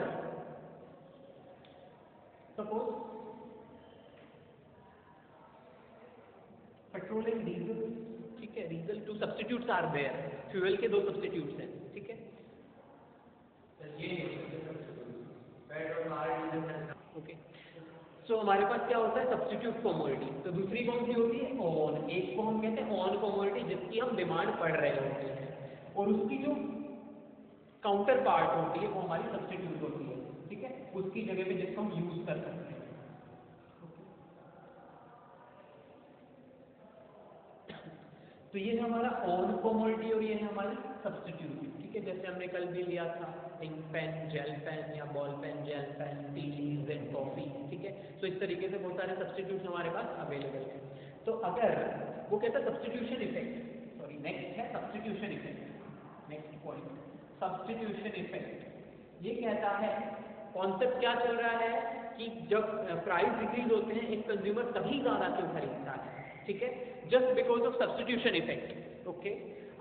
सपोज पेट्रोल एंड डीजल, ठीक है, diesel two substitutes are there, fuel के दो सब्स्टिट्यूट्स हैं, ठीक है। ओके, सो हमारे पास क्या होता है सब्स्टिट्यूट कमोडिटी। तो दूसरी कौन सी होती है? ऑन। एक को हम कहते हैं ऑन कमोडिटी, जिसकी हम डिमांड पढ़ रहे होते हैं, और उसकी जो काउंटर पार्ट होती है वो हमारी सब्स्टिट्यूट होती है, ठीक है, उसकी जगह पे जिसको हम यूज कर सकते हैं। तो ये है हमारा ऑन कमोडिटी और ये है हमारी सब्स्टिट्यूट, ठीक है। जैसे हमने कल भी लिया था इंक पेन, जेल पेन या ball pen, gel pen, tea leaves and coffee, ठीक है। तो इस तरीके से बहुत सारे सब्स्टिट्यूट्स हमारे पास अवेलेबल है। तो अगर वो कहता है सब्स्टिट्यूशन इफेक्ट, सॉरी नेक्स्ट है substitution effect, next point substitution effect. ये कहता है कॉन्सेप्ट क्या चल रहा है कि जब प्राइस डिक्रीज होते हैं एक कंज्यूमर तभी ज़्यादा क्यों खरीदता है, ठीक है, just because of substitution effect, okay.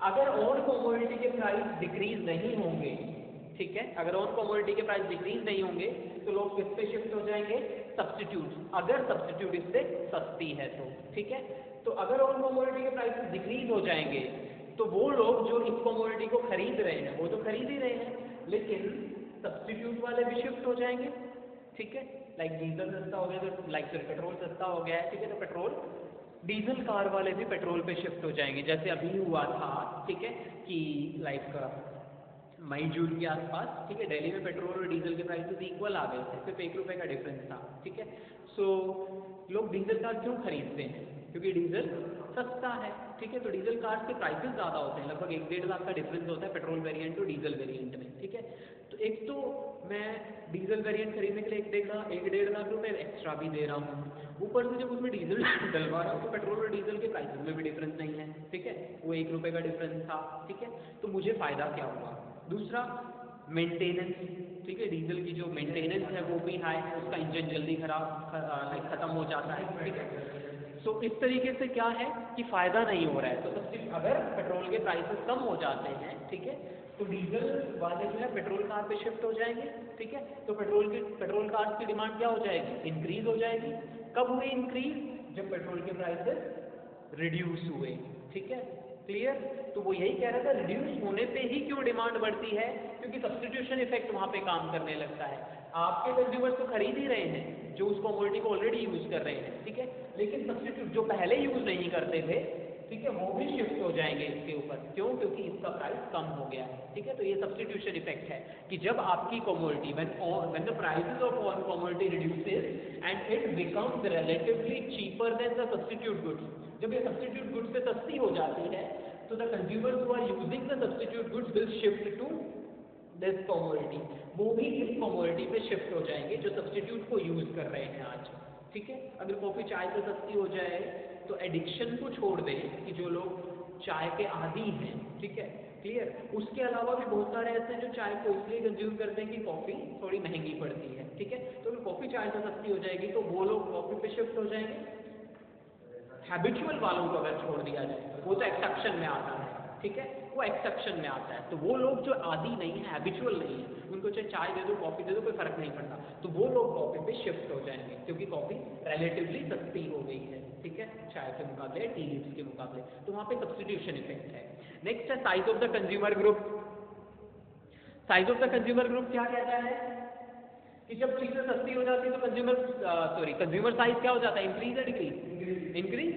अगर ऑन कमोडिटी के प्राइस डिक्रीज नहीं होंगे, ठीक है, अगर ऑन कमोडिटी के प्राइस डिक्रीज नहीं होंगे तो लोग किस पे शिफ्ट हो जाएंगे? सब्स्टिट्यूट, अगर सब्स्टिट्यूट इससे सस्ती है तो, ठीक है। तो अगर ऑन कमोडिटी के प्राइस डिक्रीज हो जाएंगे तो वो लोग जो इस कमोडिटी को खरीद रहे हैं वो तो खरीद ही रहे हैं, लेकिन सब्स्टिट्यूट वाले भी शिफ्ट हो जाएंगे, ठीक है। लाइक डीजल सस्ता हो गया तो लाइक पेट्रोल सस्ता हो गया है, ठीक है, तो पेट्रोल डीजल कार वाले भी पेट्रोल पे शिफ्ट हो जाएंगे। जैसे अभी हुआ था, ठीक है, कि लाइक मई जून के आसपास, ठीक है, दिल्ली में पेट्रोल और डीजल के प्राइसेस इक्वल आ गए थे, सिर्फ 1 रुपये का डिफरेंस था, ठीक है। सो लोग डीजल कार क्यों खरीदते हैं? क्योंकि डीजल सस्ता है, ठीक है। तो डीजल कार्स के प्राइसेस ज़्यादा होते हैं, लगभग 1-1.5 लाख का डिफरेंस होता है पेट्रोल वेरिएंट और डीजल वेरिएंट में, ठीक है। तो एक तो मैं डीजल वेरिएंट खरीदने के लिए 1-1.5 लाख रुपए एक्स्ट्रा भी दे रहा हूँ, ऊपर से जब उसमें डीजल डलवा रहा हूँ तो पेट्रोल और डीजल के प्राइसेस में भी डिफरेंस नहीं है, ठीक है, वो 1 रुपये का डिफरेंस था, ठीक है। तो मुझे फ़ायदा क्या हुआ? दूसरा मेंटेनेंस, ठीक है, डीजल की जो मेंटेनेंस है वो भी हाई है, उसका इंजन जल्दी ख़त्म हो जाता है, ठीक है। सो इस तरीके से क्या है कि फ़ायदा नहीं हो रहा है। तो सबसे अगर पेट्रोल के प्राइसेस कम हो जाते हैं, ठीक है, तो डीजल वाले जो है पेट्रोल कार पे शिफ्ट हो जाएंगे, ठीक है। तो पेट्रोल कार्स की डिमांड क्या हो जाएगी? इंक्रीज हो जाएगी। कब हुई इंक्रीज? जब पेट्रोल के प्राइसेस रिड्यूस हुए, ठीक है, क्लियर। तो वो यही कह रहा था रिड्यूस होने पे ही क्यों डिमांड बढ़ती है? क्योंकि सब्स्टिट्यूशन इफेक्ट वहाँ पे काम करने लगता है। आपके कंज्यूमर्स तो खरीद ही रहे हैं जो उस कमोडिटी को ऑलरेडी यूज कर रहे हैं, ठीक है, लेकिन सब्स्टिट्यूट जो पहले यूज नहीं करते थे, ठीक है, वो भी शिफ्ट हो जाएंगे इसके ऊपर। क्यों? क्योंकि इसका प्राइस कम हो गया है, ठीक है। तो ये सब्स्टिट्यूशन इफेक्ट है कि जब आपकी commodity when the prices of one commodity reduces and it becomes relatively cheaper than the substitute goods, जब ये सब्स्टिट्यूट गुड्स से सस्ती हो जाती है तो the consumers who are using the substitute goods will shift to this commodity, वो भी इस कमोडिटी पे शिफ्ट हो जाएंगे जो सब्स्टिट्यूट को यूज कर रहे हैं आज, ठीक है। अगर कॉफ़ी चाय से सस्ती हो जाए तो एडिक्शन को छोड़ दें कि जो लोग चाय के आदी हैं, ठीक है, क्लियर, उसके अलावा भी बहुत सारे ऐसे हैं जो चाय को इसलिए कंज्यूम करते हैं कि कॉफ़ी थोड़ी महंगी पड़ती है, ठीक है। तो अगर कॉफ़ी चाय से सस्ती हो जाएगी तो वो लोग कॉफ़ी पे शिफ्ट हो जाएंगे, हैबिचुअल वालों को अगर छोड़ दिया जाए, वो तो एक्सेप्शन में आता है, ठीक है, वो एक्सेप्शन में आता है। तो वो लोग जो आदी नहीं है, हैबिचुअल नहीं है, उनको चाहे चाय दे दो, कॉफ़ी दे दो, कोई फर्क नहीं पड़ता, तो वो लोग कॉफ़ी पे शिफ्ट हो जाएंगे, क्योंकि कॉफ़ी रिलेटिवली सस्ती हो गई है, ठीक है, चाय के मुकाबले, टी लीव्स के मुकाबले, तो वहाँ पे सब्सटीट्यूशन इफेक्ट है। नेक्स्ट है size of the consumer group. Size of the consumer group क्या कहता है कि जब चीजें सस्ती हो जाती है तो कंज्यूमर साइज क्या हो जाता है, इंक्रीज या डिक्रीज, इंक्रीज,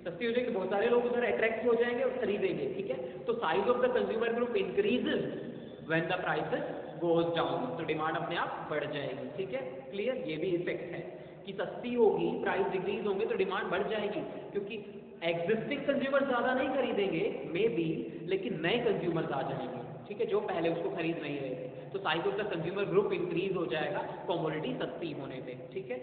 सस्ती हो जाएगी, बहुत सारे लोग उधर अट्रैक्ट हो जाएंगे और खरीदेंगे, ठीक है, तो size of the consumer group increases when the prices goes down, तो डिमांड अपने आप बढ़ जाएगी, ठीक है, क्लियर, ये भी इफेक्ट है कि सस्ती होगी, प्राइस डिक्रीज होंगे तो डिमांड बढ़ जाएगी, क्योंकि एग्जिस्टिंग कंज्यूमर ज्यादा नहीं खरीदेंगे मे बी, लेकिन नए कंज्यूमर्स आ जाएंगे, ठीक है, जो पहले उसको खरीद नहीं रहे थे, तो size of the consumer group increase हो जाएगा कमोडिटी सस्ती होने पे, ठीक है,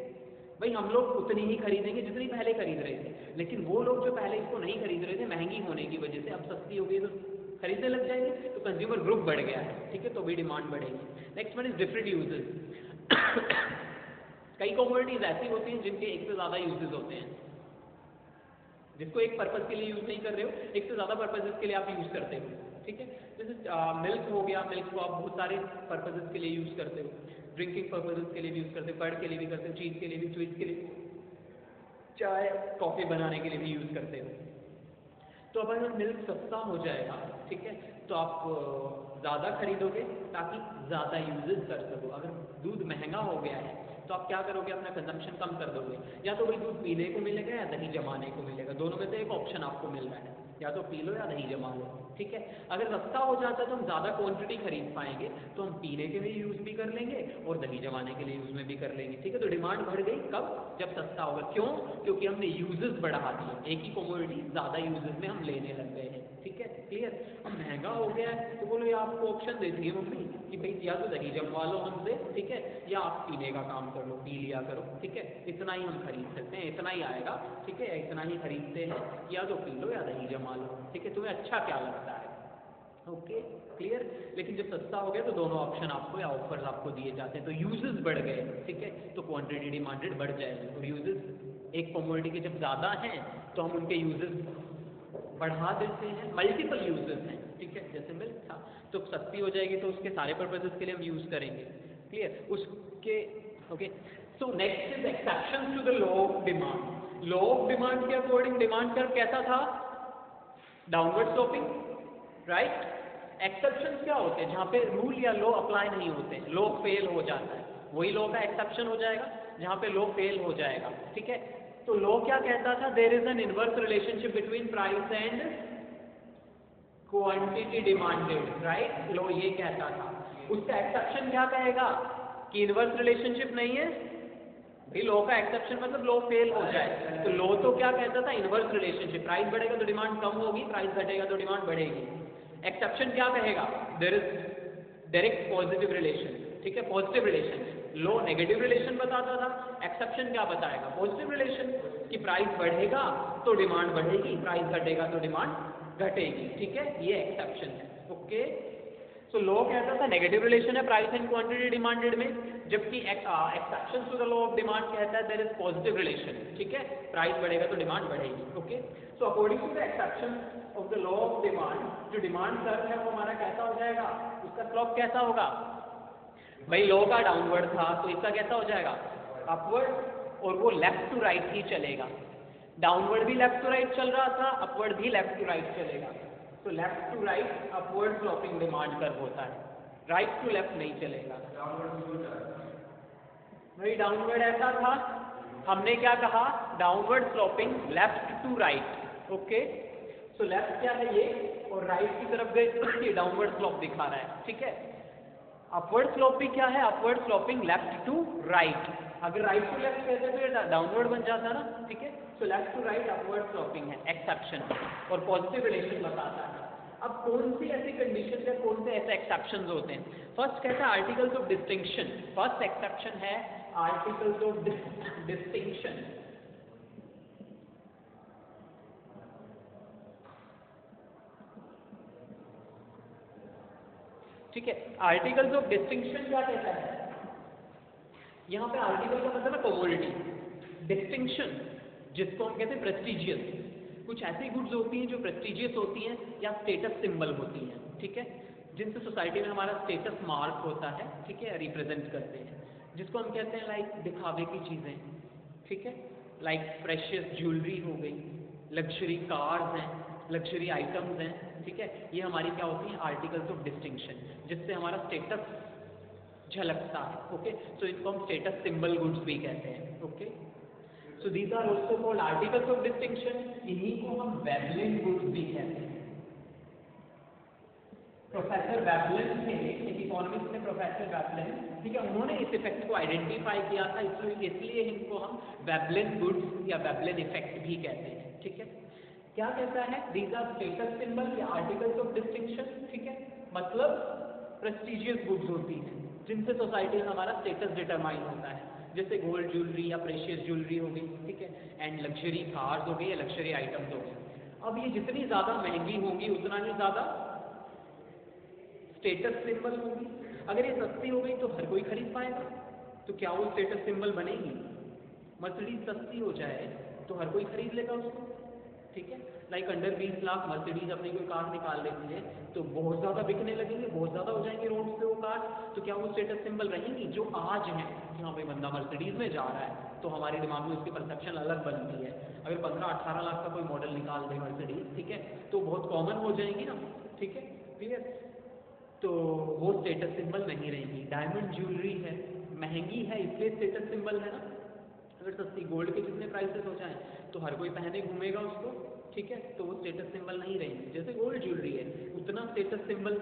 भाई हम लोग उतनी ही खरीदेंगे जितनी पहले खरीद रहे थे, लेकिन वो लोग जो पहले इसको नहीं खरीद रहे थे महंगी होने की वजह से अब सस्ती हो गई तो खरीदने लग जाएंगे, तो कंज्यूमर ग्रुप बढ़ गया है, ठीक है, तो भी डिमांड बढ़ेगी। Next one is different uses. कई कमोडिटीज ऐसी होती हैं जिनके एक से ज्यादा यूजेस होते हैं, जिसको एक पर्पज के लिए यूज नहीं कर रहे हो, एक से ज्यादा पर्पजेस के लिए आप यूज करते हो, ठीक है, जैसे मिल्क हो गया, मिल्क को आप बहुत सारे पर्पजेस के लिए यूज करते हो, ड्रिंकिंग पर्पजेस के लिए भी यूज करते हो, कर्ड के लिए भी करते हो, चीज के लिए भी, स्वीट्स के लिए, चाय कॉफी बनाने के लिए भी यूज करते हो। तो अब अगर मिल्क सस्ता हो जाएगा, ठीक है, तो आप ज़्यादा खरीदोगे ताकि ज़्यादा यूजेस कर सको। अगर दूध महंगा हो गया है तो आप क्या करोगे, अपना कंजम्पशन कम कर दोगे, या तो भाई दूध पीने को मिलेगा या दही जमाने को मिलेगा, दोनों में से एक ऑप्शन आपको मिल रहा है, या तो पी लो या दही जमा लो, ठीक है। अगर सस्ता हो जाता है तो हम ज़्यादा क्वांटिटी खरीद पाएंगे, तो हम पीने के लिए यूज़ भी कर लेंगे और दही जमाने के लिए यूज़ में भी कर लेंगे, ठीक है। तो डिमांड बढ़ गई कब, जब सस्ता होगा। क्यों, क्योंकि हमने यूजेस बढ़ा दिए, एक ही कमोडिटी ज़्यादा यूजेस में हम लेने लग गए हैं, ठीक है, क्लियर। अब महंगा हो गया है तो बोलो, ये आपको ऑप्शन देती है मम्मी कि भाई या तो दही जमवा लो हमसे, ठीक है, या आप पीने का काम कर लो, पी लिया करो, ठीक है, इतना ही हम खरीद सकते हैं, इतना ही आएगा, ठीक है, इतना ही खरीदते हैं, या तो पी लो या दही जमा लो, ठीक है, तुम्हें अच्छा क्या लगता है, ओके, क्लियर। लेकिन जब सस्ता हो गया तो दोनों ऑप्शन आपको या ऑफर्स आपको दिए जाते हैं, तो यूजेस बढ़ गए, ठीक है, तो क्वांटिटी डिमांडेड बढ़ जाएगी, और यूजेस एक कमोडिटी के जब ज़्यादा हैं तो हम उनके यूजेस बढ़ा देते हैं, मल्टीपल यूजेस हैं, ठीक है, जैसे मिल्क था तो सस्ती हो जाएगी तो उसके सारे पर्पजेस के लिए हम यूज़ करेंगे, क्लियर, उसके, okay. So next is exception to the law of demand. Law of demand के अकॉर्डिंग डिमांड कर्व कैसा था, डाउनवर्ड स्लोपिंग, राइट। एक्सेप्शन क्या होते हैं, जहाँ पे रूल या लॉ अप्लाई नहीं होते, लॉ फेल हो जाता है, वही लॉ का एक्सेप्शन हो जाएगा जहाँ पे लॉ फेल हो जाएगा, ठीक है। तो लॉ क्या कहता था, there is an inverse relationship between price and quantity demanded, right, law ये कहता था। उसका एक्सेप्शन क्या कहेगा कि इनवर्स रिलेशनशिप नहीं है, भाई लॉ का एक्सेप्शन मतलब लॉ फेल हो जाए, तो लॉ तो क्या कहता था, इनवर्स रिलेशनशिप, प्राइस बढ़ेगा तो डिमांड कम होगी, प्राइस घटेगा तो डिमांड बढ़ेगी। एक्सेप्शन क्या कहेगा, there is direct positive relation, ठीक है, positive relation. Law negative relation बताता था, एक्सेप्शन क्या बताएगा, पॉजिटिव रिलेशन, कि प्राइस बढ़ेगा तो डिमांड बढ़ेगी, प्राइस घटेगा तो डिमांड घटेगी, ठीक है, ये एक्सेप्शन है, ओके। तो लॉ कहता था नेगेटिव रिलेशन है प्राइस एंड क्वांटिटी डिमांडेड में, जबकि exception to the law of demand कहता है देयर इज पॉजिटिव रिलेशन, ठीक है, प्राइस बढ़ेगा तो डिमांड बढ़ेगी, okay. So according to the exception of the law of demand, जो डिमांड कर्व है वो हमारा कैसा हो जाएगा, उसका स्लोप कैसा होगा, भाई लॉ का डाउनवर्ड था तो इसका कैसा हो जाएगा, अपवर्ड, और वो लेफ्ट टू राइट ही चलेगा। डाउनवर्ड भी लेफ्ट टू राइट चल रहा था, अपवर्ड भी लेफ्ट टू राइट चलेगा, तो left to right upward sloping demand curve होता है, राइट टू लेफ्ट नहीं चलेगा। भाई डाउनवर्ड ऐसा था, हमने क्या कहा, downward sloping left to right, okay. So left क्या है ये, और राइट की तरफ गए तो ये डाउनवर्ड स्लोप दिखा रहा है, ठीक है। अपवर्ड स्लोपिंग क्या है, upward sloping left to right, अगर राइट टू लेफ्ट कहते तो ये डाउनवर्ड बन जाता ना, ठीक है। So left to right upward sloping है एक्सेप्शन, और पॉजिटिव रिलेशन बताता है। अब कौन सी ऐसी कंडीशन है, कौन से ऐसे एक्सेप्शंस होते हैं, फर्स्ट कहता है articles of distinction, first exception है आर्टिकल्स ऑफ डिस्टिंक्शन, ठीक है। आर्टिकल्स ऑफ डिस्टिंक्शन क्या कहता है, यहाँ पे आर्टिकल का मतलब है कमोडिटी, डिस्टिंक्शन जिसको हम कहते हैं प्रेस्टिजियस। कुछ ऐसी गुड्स होती हैं जो प्रेस्टिजियस होती हैं या स्टेटस सिंबल होती हैं, ठीक है, जिनसे सोसाइटी में हमारा स्टेटस मार्क होता है, ठीक है, रिप्रेजेंट करते हैं, जिसको हम कहते हैं लाइक दिखावे की चीज़ें, ठीक है, लाइक प्रेशियस ज्वेलरी हो गई, लग्जरी कार्स हैं, लग्जरी आइटम्स हैं, ठीक है, ये हमारी क्या होती हैं आर्टिकल्स ऑफ डिस्टिंक्शन, जिससे हमारा स्टेटस झलकता है। ओके, सो इनको हम स्टेटस सिंबल गुड्स भी कहते हैं। Okay, so these are also called articles of distinction. इन्हीं को हम वेबलिन गुड्स भी कहते हैं। प्रोफेसर वेबलिन थे, एक इकोनॉमिस्ट थे प्रोफेसर वेबलिन, ठीक है, उन्होंने इस इफेक्ट को आइडेंटिफाई किया था, इसलिए इनको हम वेबलिन गुड्स या वेबलिन इफेक्ट भी कहते हैं। ठीक है, क्या कहता है, दीज आर स्टेटस सिंबल या आर्टिकल्स ऑफ डिस्टिंक्शन, ठीक है, मतलब प्रेस्टिजियस गुड्स होती हैं जिनसे सोसाइटी में हमारा स्टेटस डिटरमाइन होता है, जैसे गोल्ड ज्वेलरी या प्रेशियस ज्वेलरी हो गई, ठीक है, एंड लग्जरी कार्स हो गई या लग्जरी आइटम्स हो गई। अब ये जितनी ज़्यादा महंगी होंगी उतना ही ज़्यादा स्टेटस सिंबल होगी। अगर ये सस्ती हो गई तो हर कोई खरीद पाएगा, तो क्या वो स्टेटस सिंबल बनेगी? मर्सिडीज सस्ती हो जाए तो हर कोई खरीद लेगा उसको, ठीक है, लाइक अंडर 20 लाख मर्सिडीज अपनी कोई कार निकाल लेती है तो बहुत ज़्यादा बिकने लगेंगे, बहुत ज़्यादा हो जाएंगे रोड पे वो कार, तो क्या वो स्टेटस सिंबल रहेंगी? जो आज है कि हाँ भाई बंदा मर्सिडीज में जा रहा है तो हमारे दिमाग में उसकी परसेप्शन अलग बनती है। अगर 15-18 लाख का कोई मॉडल निकाल दे मर्सिडीज, ठीक है, तो बहुत कॉमन हो जाएगी ना, ठीक है, क्लियर, तो वो स्टेटस सिंबल नहीं रहेगी। डायमंड ज्वेलरी है, महंगी है इसलिए स्टेटस सिंबल है ना, अगर सस्ती गोल्ड के जितने प्राइसेस हो जाएं तो हर कोई पहने घूमेगा उसको, ठीक है, तो वो स्टेटस सिंबल नहीं रहेगी। जैसे गोल्ड ज्वेलरी है उतना स्टेटस सिंबल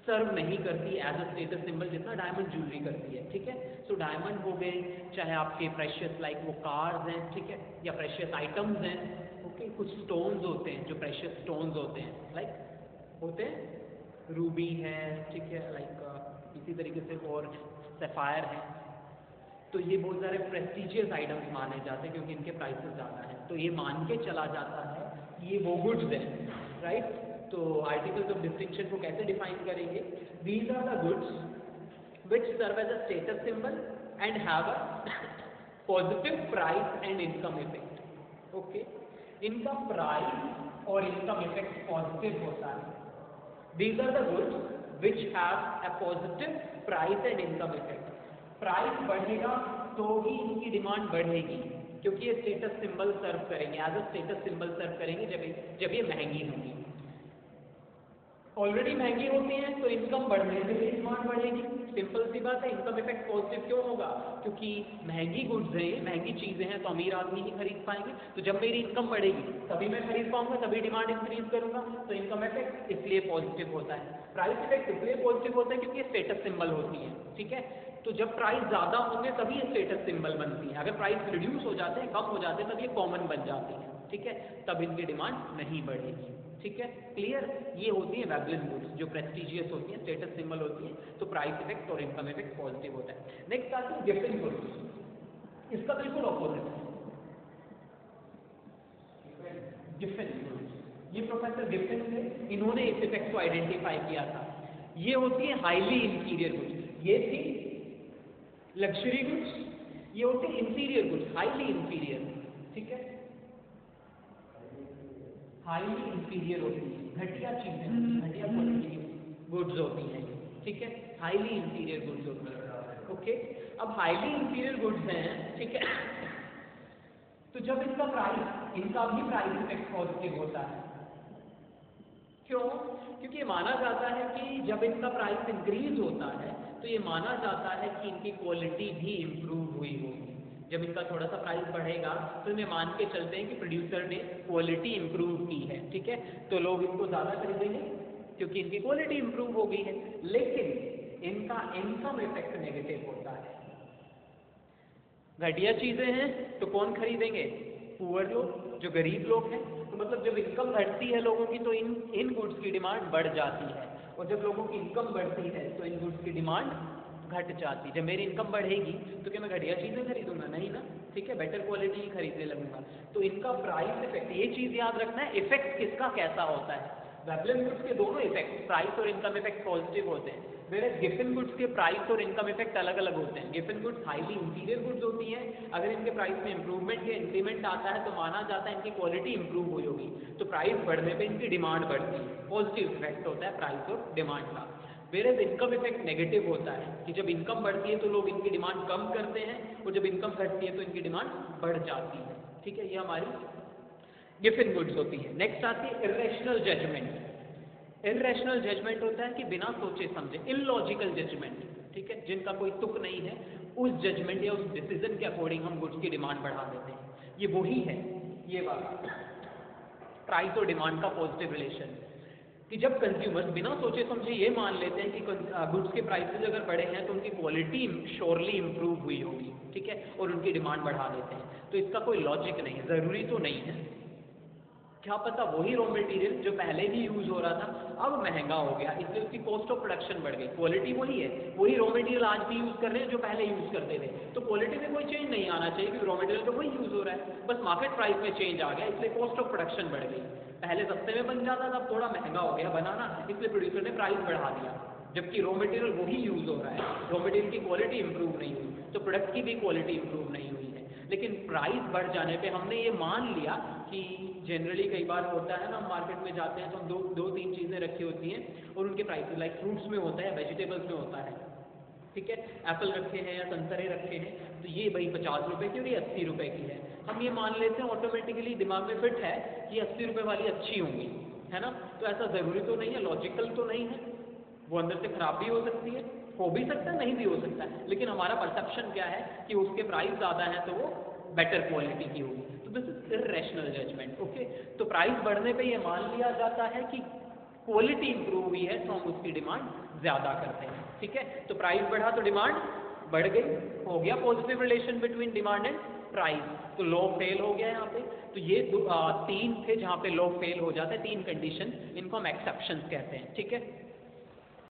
सर्व नहीं करती एज अ स्टेटस सिंबल जितना डायमंड ज्वेलरी करती है, ठीक है। सो डायमंड हो गए, चाहे आपके प्रेशियस लाइक वो कार्स हैं, ठीक है, या प्रेशियस आइटम्स हैं, ओके, कुछ स्टोन्स होते हैं जो प्रेशियस स्टोन्स होते हैं, लाइक होते हैं रूबी है, ठीक है, लाइक इसी तरीके से और सैफायर है, तो ये बहुत सारे प्रेस्टिजियस आइटम्स माने जाते हैं क्योंकि इनके प्राइसेस ज़्यादा हैं, तो ये मान के चला जाता है कि ये वो गुड्स हैं, राइट। तो आर्टिकल्स ऑफ डिस्टिंक्शन को कैसे डिफाइन करेंगे? These are the goods which serve as a status symbol and have a positive price and income effect. Okay, इनका प्राइस और इनकम इफेक्ट पॉजिटिव होता है। These are the goods which have a positive price and income effect. Price बढ़ेगा तो ही इनकी demand बढ़ेगी क्योंकि ये स्टेटस सिंबल सर्व करेंगे, एज अ स्टेटस सिंबल सर्व करेंगे जब ये महंगी होंगी। ऑलरेडी महंगी होती हैं तो इनकम बढ़ने से भी डिमांड बढ़ेगी, सिंपल सी बात है। इनकम इफेक्ट पॉजिटिव क्यों होगा? क्योंकि महंगी गुड्स हैं, महंगी चीज़ें हैं तो अमीर आदमी ही खरीद पाएंगे, तो जब मेरी इनकम बढ़ेगी तभी मैं खरीद पाऊंगा, तभी डिमांड इंक्रीज करूंगा, तो इनकम इफेक्ट इसलिए पॉजिटिव होता है। प्राइस इफेक्ट इसलिए पॉजिटिव होता है क्योंकि ये स्टेटस सिंबल होती है, ठीक है, तो जब प्राइस ज़्यादा होंगे तभी ये स्टेटस सिंबल बनती है, अगर प्राइस रिड्यूस हो जाते हैं, कम हो जाते हैं, तब ये कॉमन बन जाती है, ठीक है, तब इनकी डिमांड नहीं बढ़ेगी, ठीक है, क्लियर। ये होती है वेबलिन गुड्स जो प्रेस्टिजियस होती हैं, स्टेटस सिंबल होती हैं, तो प्राइस इफेक्ट और इनकम इफेक्ट पॉजिटिव होता है। नेक्स्ट आती है गिफ्टिंग गुड्स, इसका बिल्कुल ऑपोजिट है। गिफ्टिंग गुड्स, ये प्रोफेसर गिफ्टिंग थे, इन्होंने इस इफेक्ट को आइडेंटिफाई किया था। ये होती है हाईली इंफीरियर गुड्स, ये थी लग्जरी गुड्स, ये होते हैं इंफीरियर गुड्स, हाईली इंफीरियर, ठीक है, हाईली इंफीरियर होती है, घटिया चीजें, घटिया क्वालिटी की गुड्स होती हैं, ठीक है, हाईली इंफीरियर गुड्स होती हैं। ओके, अब हाईली इंफीरियर गुड्स हैं, ठीक है, तो जब इनका भी प्राइस इफेक्ट पॉजिटिव होता है। क्यों? क्योंकि ये माना जाता है कि जब इनका प्राइस इंक्रीज होता है तो ये माना जाता है कि इनकी क्वालिटी भी इम्प्रूव हुई होगी। जब इनका थोड़ा सा प्राइस बढ़ेगा तो इन्हें मान के चलते हैं कि प्रोड्यूसर ने क्वालिटी इम्प्रूव की है, ठीक है, तो लोग इनको ज़्यादा खरीदेंगे क्योंकि इनकी क्वालिटी इम्प्रूव हो गई है। लेकिन इनका इनकम इफेक्ट नेगेटिव होता है। घटिया चीज़ें हैं तो कौन खरीदेंगे? पुअर लोग, जो गरीब लोग हैं। तो मतलब जब इनकम घटती है लोगों की तो इन गुड्स की डिमांड बढ़ जाती है, और जब लोगों की इनकम बढ़ती है तो इन गुड्स की डिमांड घट जाती है। जब मेरी इनकम बढ़ेगी तो क्या मैं घटिया चीज़ें खरीदूंगा? नहीं ना, ठीक है, बेटर क्वालिटी ही खरीदने लगूंगा। तो इनका प्राइस इफेक्ट, ये चीज़ याद रखना है, इफेक्ट किसका कैसा होता है। वेबलिन गुड्स के दोनों इफेक्ट, प्राइस और इनकम इफेक्ट पॉजिटिव होते हैं, वेयर गिफन गुड्स के प्राइस और इनकम इफेक्ट अलग अलग होते हैं। Giffen goods highly interior goods होती हैं, अगर इनके प्राइस में इंप्रूवमेंट या इंक्रीमेंट आता है तो माना जाता है इनकी क्वालिटी इंप्रूव हुई होगी, तो प्राइस बढ़ने पे इनकी डिमांड बढ़ती है, पॉजिटिव इफेक्ट होता है प्राइस और डिमांड का। वेयर इनकम इफेक्ट नेगेटिव होता है कि जब इनकम बढ़ती है तो लोग इनकी डिमांड कम करते हैं, और जब इनकम घटती है तो इनकी डिमांड बढ़ जाती है। ठीक है, ये हमारी गिफन गुड्स होती है। नेक्स्ट आती है इरेशनल जजमेंट। इरेशनल जजमेंट होता है कि बिना सोचे समझे, इलॉजिकल जजमेंट, ठीक है, जिनका कोई तुक नहीं है, उस जजमेंट या उस डिसीजन के अकॉर्डिंग हम गुड्स की डिमांड बढ़ा देते हैं। ये वही है, ये वाला प्राइस और डिमांड का पॉजिटिव रिलेशन, कि जब कंज्यूमर्स बिना सोचे समझे ये मान लेते हैं कि गुड्स के प्राइसेस अगर बढ़े हैं तो उनकी क्वालिटी श्योरली इंप्रूव हुई होगी, ठीक है, और उनकी डिमांड बढ़ा देते हैं। तो इसका कोई लॉजिक नहीं है, ज़रूरी तो नहीं है, क्या पता वही रॉ मटेरियल जो पहले भी यूज हो रहा था अब महंगा हो गया, इसलिए उसकी कॉस्ट ऑफ प्रोडक्शन बढ़ गई, क्वालिटी वही है, वही रॉ मटेरियल आज भी यूज कर रहे हैं जो पहले यूज करते थे, तो क्वालिटी में कोई चेंज नहीं आना चाहिए क्योंकि रॉ मटेरियल तो वही यूज हो रहा है, बस मार्केट प्राइस में चेंज आ गया, इसलिए कॉस्ट ऑफ प्रोडक्शन बढ़ गई। पहले सस्ते में बन जाता था, अब थोड़ा महंगा हो गया बनाना, इसलिए प्रोड्यूसर ने प्राइस बढ़ा दिया, जबकि रॉ मटेरियल वही यूज हो रहा है, रॉ मटेरियल की क्वालिटी इंप्रूव नहीं हुई, तो प्रोडक्ट की भी क्वालिटी इंप्रूव नहीं हुई है। लेकिन प्राइस बढ़ जाने पे हमने ये मान लिया कि जनरली कई बार होता है ना, हम मार्केट में जाते हैं तो हम दो तीन चीज़ें रखी होती हैं और उनके प्राइसेस लाइक फ्रूट्स में होता है, वेजिटेबल्स में होता है, ठीक है, एप्पल रखे हैं या संतरे रखे हैं, तो ये भाई 50 रुपये की और ये 80 रुपये की है, हम ये मान लेते हैं, ऑटोमेटिकली दिमाग में फिट है कि 80 रुपये वाली अच्छी होंगी, है ना। तो ऐसा ज़रूरी तो नहीं है, लॉजिकल तो नहीं है, वो अंदर से खराब भी हो सकती है, हो भी सकता है, नहीं भी हो सकता है, लेकिन हमारा परसेप्शन क्या है कि उसके प्राइस ज़्यादा है तो वो बेटर क्वालिटी की होगी, तो this is irrational judgement. Okay, तो प्राइस बढ़ने पे ये मान लिया जाता है कि क्वालिटी इंप्रूव हुई है तो हम उसकी डिमांड ज़्यादा करते हैं, ठीक है। तो प्राइस बढ़ा तो डिमांड बढ़ गई, हो गया positive relation between demand and price, तो लॉ फेल हो गया यहाँ पे। तो ये तीन थे जहाँ पे लॉ फेल हो जाता है, तीन कंडीशन, इनको हम एक्सेप्शन कहते हैं, ठीक है।